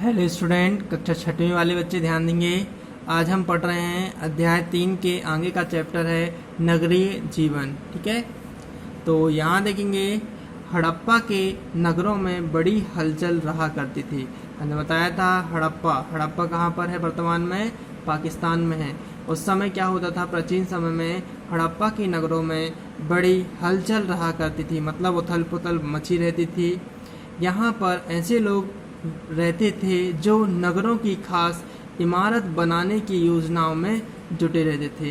Hello student, कक्षा छठवीं वाले बच्चे ध्यान देंगे। आज हम पढ़ रहे हैं अध्याय 3 के आगे का चैप्टर है नगरीय जीवन। ठीक है, तो यहाँ देखेंगे हड़प्पा के नगरों में बड़ी हलचल रहा करती थी। हमने बताया था हड़प्पा कहाँ पर है? वर्तमान में पाकिस्तान में है। उस समय क्या होता था? प्राचीन समय में हड़प्पा के नगरों में बड़ी हलचल रहा करती थी, मतलब उथल पुथल मची रहती थी। यहाँ पर ऐसे लोग रहते थे जो नगरों की खास इमारत बनाने की योजनाओं में जुटे रहते थे।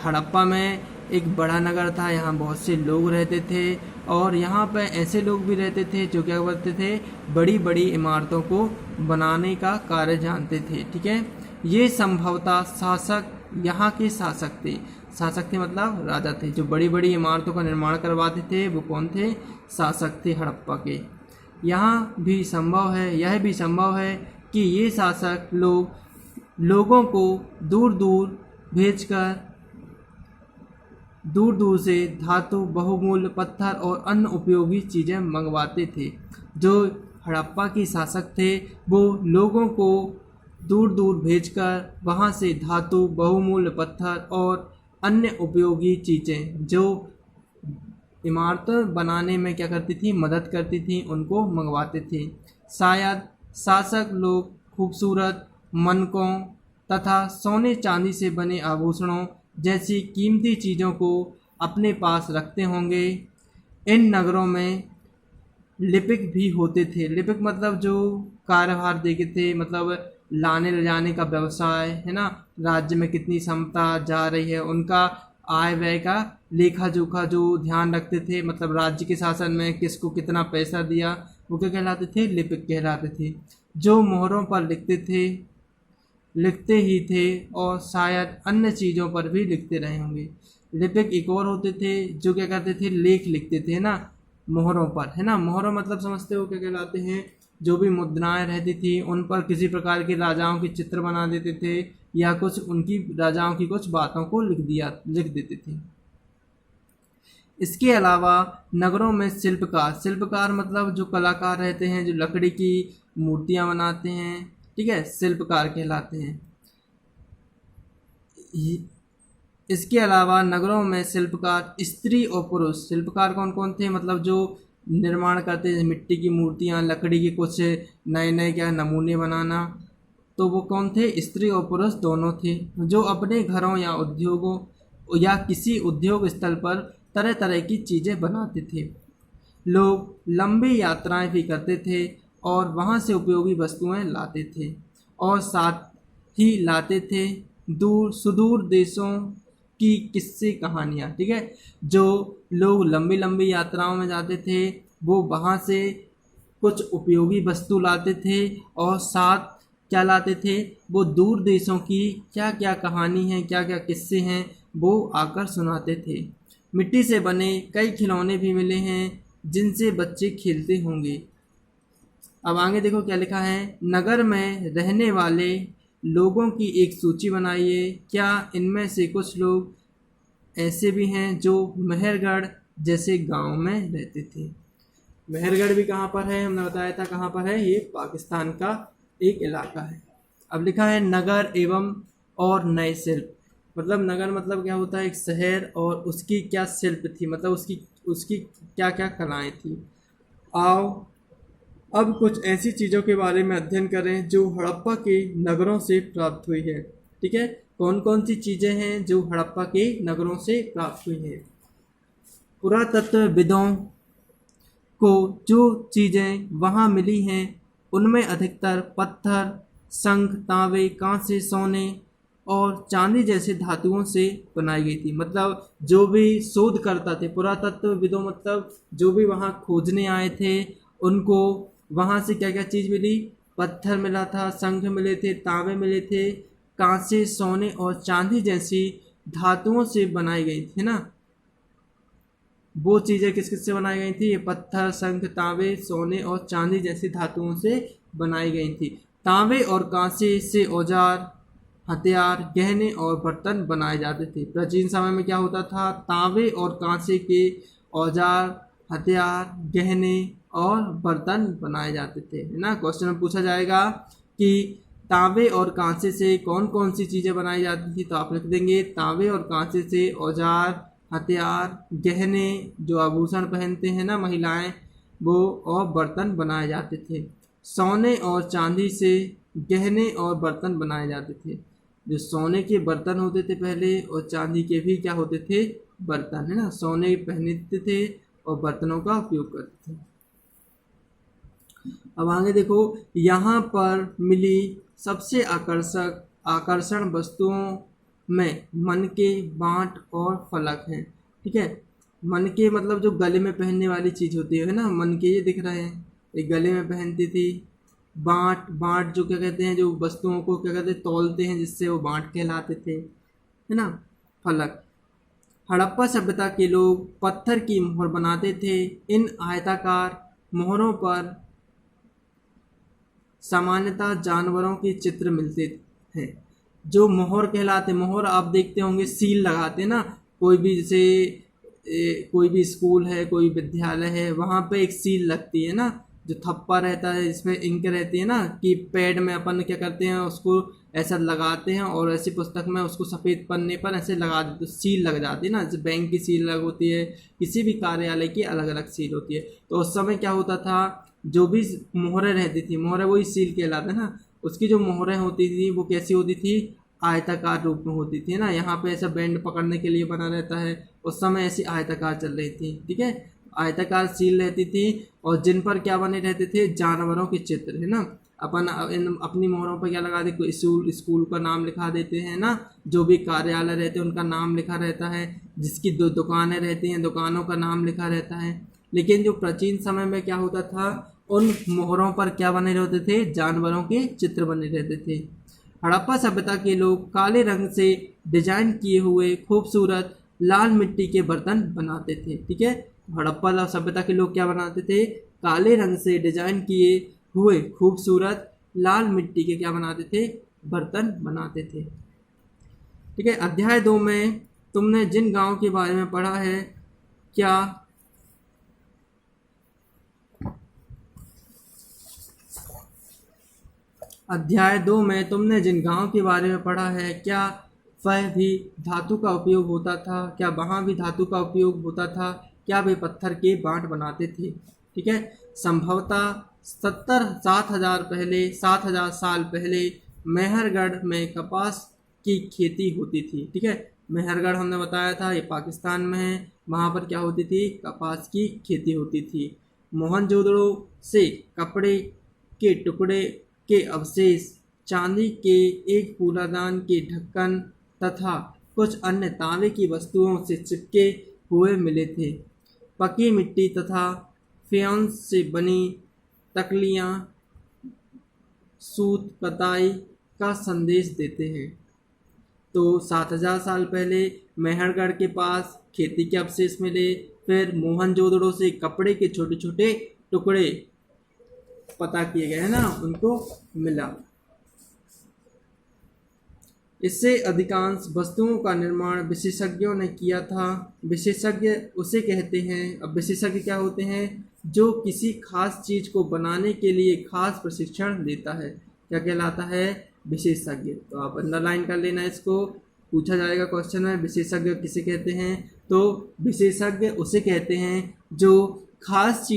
हड़प्पा में एक बड़ा नगर था, यहाँ बहुत से लोग रहते थे और यहाँ पर ऐसे लोग भी रहते थे जो क्या करते थे? बड़ी बड़ी इमारतों को बनाने का कार्य जानते थे। ठीक है, ये संभवतः यहाँ के शासक थे मतलब राजा थे। जो बड़ी बड़ी इमारतों का निर्माण करवाते थे वो कौन थे? शासक थे हड़प्पा के। यह भी संभव है कि ये शासक लोगों को दूर दूर से धातु, बहुमूल्य पत्थर और अन्य उपयोगी चीज़ें मंगवाते थे। जो हड़प्पा के शासक थे वो लोगों को दूर दूर भेजकर वहाँ से धातु, बहुमूल्य पत्थर और अन्य उपयोगी चीज़ें जो इमारतें बनाने में क्या करती थी? मदद करती थी, उनको मंगवाते थे। शायद शासक लोग खूबसूरत मनकों तथा सोने चांदी से बने आभूषणों जैसी कीमती चीज़ों को अपने पास रखते होंगे। इन नगरों में लिपिक भी होते थे। लिपिक मतलब जो कार्यभार देखते थे, मतलब लाने ले जाने का व्यवसाय है ना, राज्य में कितनी क्षमता जा रही है, उनका आय व्यय का लेखा जोखा जो ध्यान रखते थे, मतलब राज्य के शासन में किसको कितना पैसा दिया, वो क्या कहलाते थे? लिपिक कहलाते थे। जो मोहरों पर लिखते ही थे और शायद अन्य चीज़ों पर भी लिखते रहे होंगे। लिपिक एक और होते थे जो क्या करते थे? लेख लिखते थे ना मोहरों पर, है ना। मोहरों मतलब समझते हो क्या कहलाते हैं? जो भी मुद्राएं रहती थी उन पर किसी प्रकार के राजाओं के चित्र बना देते थे या कुछ उनकी राजाओं की कुछ बातों को लिख देते थे। इसके अलावा नगरों में शिल्पकार मतलब जो कलाकार रहते हैं, जो लकड़ी की मूर्तियां बनाते हैं, ठीक है, शिल्पकार कहलाते हैं। इसके अलावा नगरों में शिल्पकार स्त्री और पुरुष, शिल्पकार कौन कौन थे? मतलब जो निर्माण करते हैं मिट्टी की मूर्तियां, लकड़ी की कुछ नए क्या नमूने बनाना, तो वो कौन थे? स्त्री और पुरुष दोनों थे, जो अपने घरों या उद्योगों या किसी उद्योग स्थल पर तरह तरह की चीज़ें बनाते थे। लोग लंबी यात्राएं भी करते थे और वहाँ से उपयोगी वस्तुएं लाते थे और साथ ही लाते थे सुदूर देशों की किस्से कहानियाँ। ठीक है, जो लोग लंबी लंबी यात्राओं में जाते थे वो वहाँ से कुछ उपयोगी वस्तु लाते थे और साथ क्या लाते थे? वो दूर देशों की क्या क्या कहानी है, क्या क्या किस्से हैं, वो आकर सुनाते थे। मिट्टी से बने कई खिलौने भी मिले हैं जिनसे बच्चे खेलते होंगे। अब आगे देखो क्या लिखा है। नगर में रहने वाले लोगों की एक सूची बनाइए। क्या इनमें से कुछ लोग ऐसे भी हैं जो मेहरगढ़ जैसे गांव में रहते थे? मेहरगढ़ भी कहाँ पर है? हमने बताया था कहाँ पर है, ये पाकिस्तान का एक इलाका है। अब लिखा है नगर एवं और नए शिल्प। मतलब नगर मतलब क्या होता है? एक शहर, और उसकी क्या शिल्प थी, मतलब उसकी क्या क्या कलाएं थी। आओ अब कुछ ऐसी चीज़ों के बारे में अध्ययन करें जो हड़प्पा के नगरों से प्राप्त हुई है। ठीक है, कौन कौन सी चीज़ें हैं जो हड़प्पा के नगरों से प्राप्त हुई हैं? पुरातत्वविदों को जो चीज़ें वहाँ मिली हैं उनमें अधिकतर पत्थर, शंख, तांबे, कांसे, सोने और चांदी जैसे धातुओं से बनाई गई थी। मतलब जो भी शोधकर्ता थे, पुरातत्वविदों मतलब जो भी वहाँ खोजने आए थे, उनको वहाँ से क्या क्या चीज़ मिली? पत्थर मिला था, शंख मिले थे, तांबे मिले थे, कांसे, सोने और चांदी जैसी धातुओं से बनाई गई थी ना। वो चीज़ें किस किस से बनाई गई थी? ये पत्थर, शंख, तांबे, सोने और चांदी जैसी धातुओं से बनाई गई थी। तांबे और कांसे से औजार, हथियार, गहने और बर्तन बनाए जाते थे। प्राचीन समय में क्या होता था? तांबे और कांसे के औजार, हथियार, गहने और बर्तन बनाए जाते थे, है ना। क्वेश्चन में पूछा जाएगा कि तांबे और कांसे से कौन कौन सी चीज़ें बनाई जाती थी। तो आप लिख देंगे तांबे और कांसे से औजार, हथियार, गहने, जो आभूषण पहनते हैं ना महिलाएं वो, और बर्तन बनाए जाते थे। सोने और चांदी से गहने और बर्तन बनाए जाते थे। जो सोने के बर्तन होते थे पहले, और चांदी के भी क्या होते थे, बर्तन, है ना। सोने पहनते थे और बर्तनों का उपयोग करते थे। अब आगे देखो, यहाँ पर मिली सबसे आकर्षण वस्तुओं में मनके, बांट और फलक हैं। ठीक है, मनके मतलब जो गले में पहनने वाली चीज होती है ना, मनके ये दिख रहे हैं, ये गले में पहनती थी। बांट जो क्या कहते हैं, जो वस्तुओं को क्या कहते हैं, तौलते हैं, जिससे वो बांट कहलाते थे, है ना। फलक, हड़प्पा सभ्यता के लोग पत्थर की मोहर बनाते थे। इन आयताकार मोहरों पर सामान्यतः जानवरों के चित्र मिलते हैं, जो मोहर कहलाते। मोहर आप देखते होंगे, सील लगाते हैं ना, कोई भी जैसे कोई भी स्कूल है, कोई विद्यालय है, वहाँ पे एक सील लगती है ना, जो थप्पा रहता है, इसमें इंक रहती है ना, कि पैड में अपन क्या करते हैं, उसको ऐसा लगाते हैं और ऐसी पुस्तक में उसको सफ़ेद पन्ने पर ऐसे लगा देते, तो सील लग जाती है ना। जैसे बैंक की सील अलग होती है, किसी भी कार्यालय की अलग अलग सील होती है। तो उस समय क्या होता था, जो भी मोहरें रहती थी, मोहरें वही सील कहलाते ना, उसकी जो मोहरें होती थी वो कैसी होती थी, आयताकार रूप में होती थी ना। यहाँ पे ऐसा बैंड पकड़ने के लिए बना रहता है, उस समय ऐसी आयताकार चल रही थी। ठीक है, आयताकार सील रहती थी और जिन पर क्या बने रहते थे, जानवरों के चित्र, है ना। अपन अपनी मोहरों पर क्या लगा देते, स्कूल का नाम लिखा देते हैं ना, जो भी कार्यालय रहते हैं उनका नाम लिखा रहता है, जिसकी दो दुकानें रहती हैं दुकानों का नाम लिखा रहता है। लेकिन जो प्राचीन समय में क्या होता था, उन मोहरों पर क्या बने रहते थे, जानवरों के चित्र बने रहते थे। हड़प्पा सभ्यता के लोग काले रंग से डिजाइन किए हुए खूबसूरत लाल मिट्टी के बर्तन बनाते थे। ठीक है, हड़प्पा सभ्यता के लोग क्या बनाते थे, काले रंग से डिजाइन किए हुए खूबसूरत लाल मिट्टी के क्या बनाते थे, बर्तन बनाते थे। ठीक है, अध्याय 2 में तुमने जिन गांव के बारे में पढ़ा है, क्या अध्याय 2 में तुमने जिन गांव के बारे में पढ़ा है, क्या वह भी धातु का उपयोग होता था, क्या वहाँ भी धातु का उपयोग होता था, क्या वे पत्थर के बांट बनाते थे। ठीक है, संभवतः 7,000 साल पहले मेहरगढ़ में कपास की खेती होती थी। ठीक है, मेहरगढ़ हमने बताया था, ये पाकिस्तान में है, वहाँ पर क्या होती थी, कपास की खेती होती थी। मोहनजोदड़ो से कपड़े के टुकड़े के अवशेष, चांदी के एक कूड़ादान के ढक्कन तथा कुछ अन्य तांबे की वस्तुओं से चिपके हुए मिले थे। पकी मिट्टी तथा फेयंस से बनी तकलियाँ सूत कताई का संदेश देते हैं। तो 7,000 साल पहले मेहरगढ़ के पास खेती के अवशेष मिले, फिर मोहनजोदड़ो से कपड़े के छोटे छोटे टुकड़े पता किए गए हैं ना, उनको मिला। इससे अधिकांश वस्तुओं का निर्माण विशेषज्ञों ने किया था। विशेषज्ञ उसे कहते हैं, अब विशेषज्ञ क्या होते हैं, जो किसी खास चीज को बनाने के लिए खास प्रशिक्षण देता है, क्या कहलाता है, विशेषज्ञ। तो आप अंडरलाइन कर लेना, इसको पूछा जाएगा क्वेश्चन में, विशेषज्ञ किसे कहते हैं। तो विशेषज्ञ उसे कहते हैं जो खास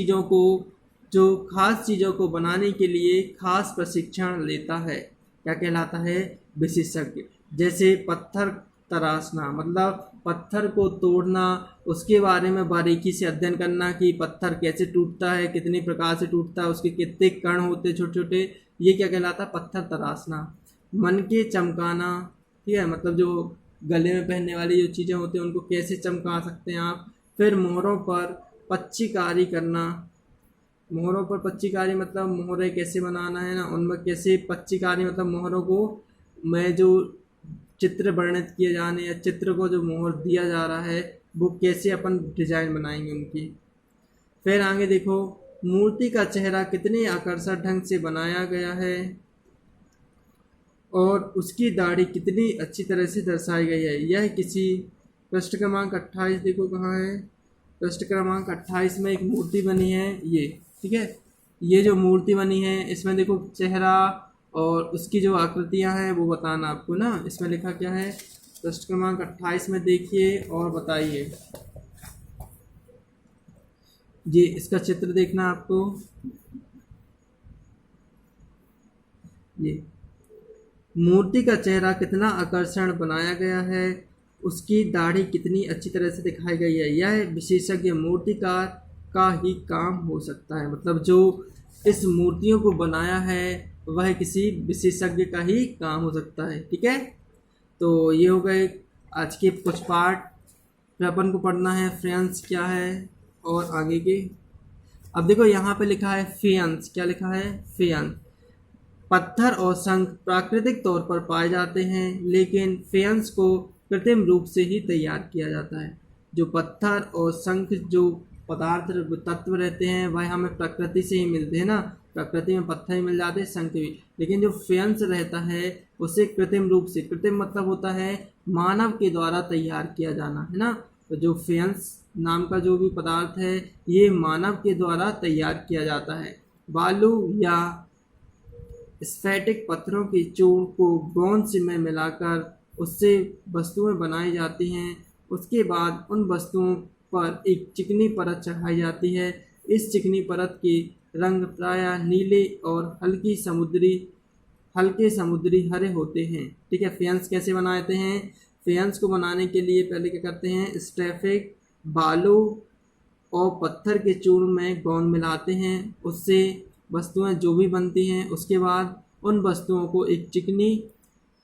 चीज़ों को बनाने के लिए खास प्रशिक्षण लेता है, क्या कहलाता है, विशेषज्ञ। जैसे पत्थर तराशना, मतलब पत्थर को तोड़ना, उसके बारे में बारीकी से अध्ययन करना कि पत्थर कैसे टूटता है, कितने प्रकार से टूटता है, उसके कितने कण होते हैं छोटे छोटे, ये क्या कहलाता है, पत्थर तराशना। मन के चमकाना, ठीक है, मतलब जो गले में पहनने वाली जो चीज़ें होती हैं उनको कैसे चमका सकते हैं आप। फिर मोहरों पर पच्चीकारी करना, मोहरों पर पच्चीकारी मतलब मोहरें कैसे बनाना है ना, उनमें कैसे पच्चीकारी मतलब मोहरों को में जो चित्र वर्णित किए जाने या चित्र को जो मोहर दिया जा रहा है वो कैसे अपन डिजाइन बनाएंगे उनकी। फिर आगे देखो, मूर्ति का चेहरा कितने आकर्षक ढंग से बनाया गया है और उसकी दाढ़ी कितनी अच्छी तरह से दर्शाई गई है। यह किसी पृष्ठ क्रमांक 28 देखो कहाँ है, पृष्ठ क्रमांक 28 में एक मूर्ति बनी है ये। ठीक है, ये जो मूर्ति बनी है इसमें देखो चेहरा और उसकी जो आकृतियां हैं वो बताना आपको ना। इसमें लिखा क्या है, प्रश्न क्रमांक 28 में देखिए और बताइए। ये इसका चित्र देखना आपको। ये मूर्ति का चेहरा कितना आकर्षण बनाया गया है, उसकी दाढ़ी कितनी अच्छी तरह से दिखाई गई है, यह विशेषज्ञ मूर्तिकार का ही काम हो सकता है। मतलब जो इस मूर्तियों को बनाया है वह किसी विशेषज्ञ का ही काम हो सकता है। ठीक है, तो ये हो गए आज के कुछ पार्ट। फिर अपन को पढ़ना है फ्रेंड्स क्या है और आगे के। अब देखो यहाँ पे लिखा है फेयंस, क्या लिखा है, फेयंस। पत्थर और शंख प्राकृतिक तौर पर पाए जाते हैं, लेकिन फेयंस को कृत्रिम रूप से ही तैयार किया जाता है। जो पत्थर और शंख जो पदार्थ तत्व रहते हैं वह हमें प्रकृति से ही मिलते हैं ना, प्रकृति में पत्थर ही मिल जाते हैं, शंख भी। लेकिन जो फेयंस रहता है उसे कृत्रिम रूप से, कृत्रिम मतलब होता है मानव के द्वारा तैयार किया जाना, है ना। तो जो फेयंस नाम का जो भी पदार्थ है ये मानव के द्वारा तैयार किया जाता है। बालू या स्फैटिक पत्थरों के चूर्ण को ब्रोंज में मिलाकर उससे वस्तुएं बनाई जाती हैं। उसके बाद उन वस्तुओं पर एक चिकनी परत चढ़ाई जाती है। इस चिकनी परत के रंग प्रायः नीले और हल्के समुद्री हरे होते हैं। ठीक है, फेयंस कैसे बनाते हैं, फेयंस को बनाने के लिए पहले क्या करते हैं, स्फैटिक बालू और पत्थर के चूर्ण में गोंद मिलाते हैं, उससे वस्तुएं जो भी बनती हैं। उसके बाद उन वस्तुओं को एक चिकनी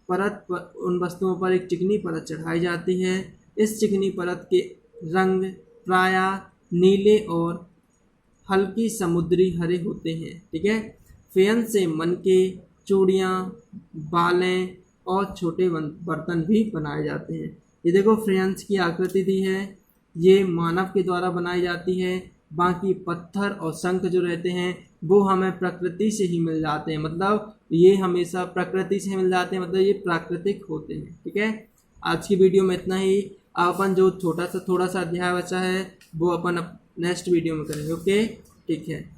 परत पर, उन वस्तुओं पर एक चिकनी परत चढ़ाई जाती है। इस चिकनी परत के रंग प्रायः नीले और हल्की समुद्री हरे होते हैं। ठीक है, फेयंस से मनके, चूड़ियाँ, बालें और छोटे बर्तन भी बनाए जाते हैं। ये देखो फेयंस की आकृति दी है, ये मानव के द्वारा बनाई जाती है। बाकी पत्थर और शंख जो रहते हैं वो हमें प्रकृति से ही मिल जाते हैं, मतलब ये हमेशा प्रकृति से मिल जाते हैं, मतलब ये प्राकृतिक होते हैं। ठीक है, आज की वीडियो में इतना ही। अपन जो थोड़ा सा अध्याय बचा है वो अपन नेक्स्ट वीडियो में करेंगे। ओके, ठीक है।